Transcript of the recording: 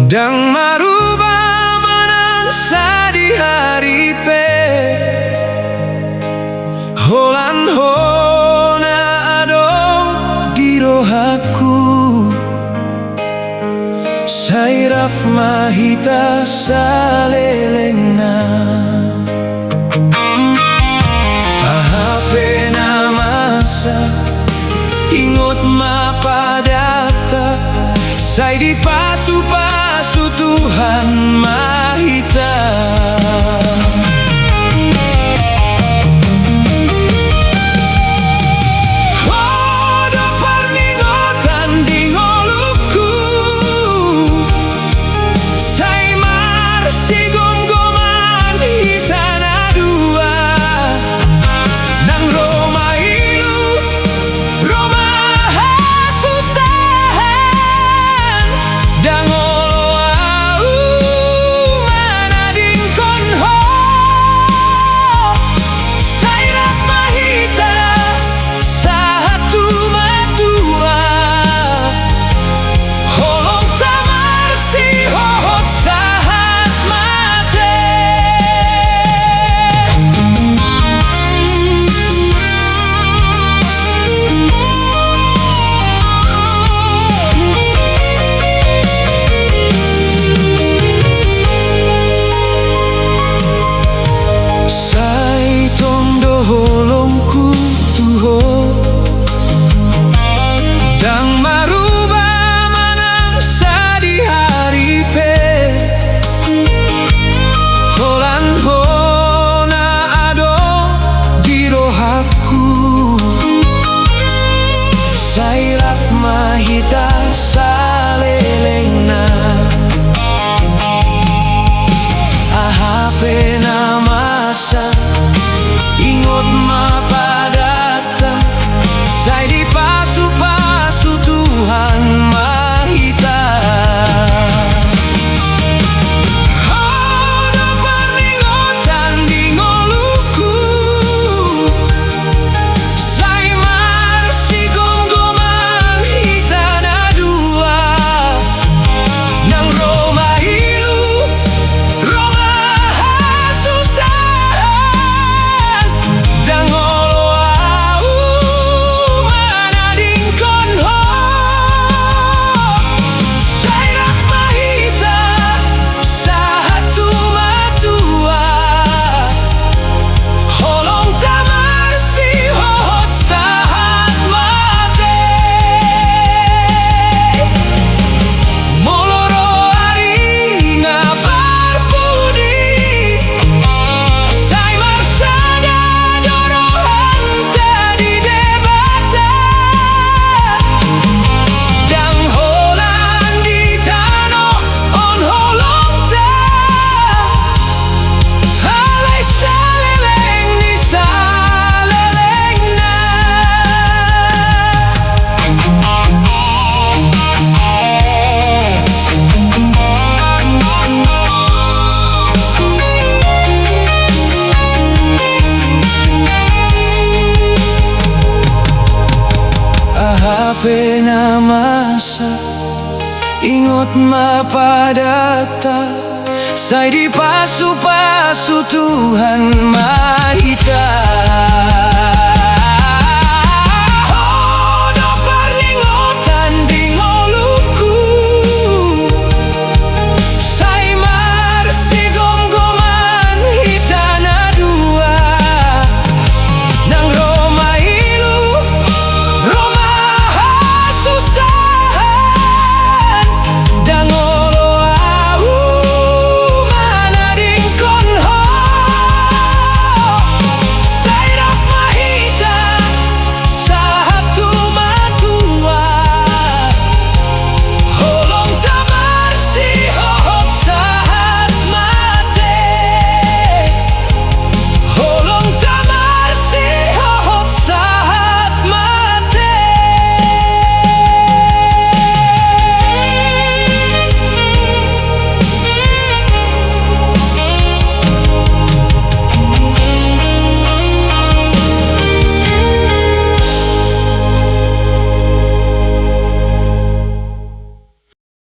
Dang marubah manangsa di hari pe Holan hona adong di rohaku Sairaf mahita salelengna Ahape namasa ingot mapadata Sai di pasu-pasu Tuhan mahita Hodo perningotan di ngoluku Sai marsi gonggoman hitana dua Nang Roma ilu Roma hasusahan Dang olo au manading konho Sairap mahita satu matua Holong tamarsi hohot sahat mate Sai tondo holongku tuho Dang marubah manangsa di hari pe Holan hona ado di rohaku Sairaf mahita salelengna Ahape namasa ingot mapadata Sai di pasu-pasu Tuhan mahita Hodo perningotan di ngoluku Sai marsi gonggoman hitana dua Nang Roma ilu Roma hasusahan Dang olo au manading konho Sairaf mahita satu matua Holong tamarsi hohot sahat mate Moloro ari ngabar budi Sai marsada dorohan tadi debata Dang holan di tano on holongta Halai saleleng ni salelengna Ahape namasa ingot mapadata Sai di pasu-pasu Tuhan mahita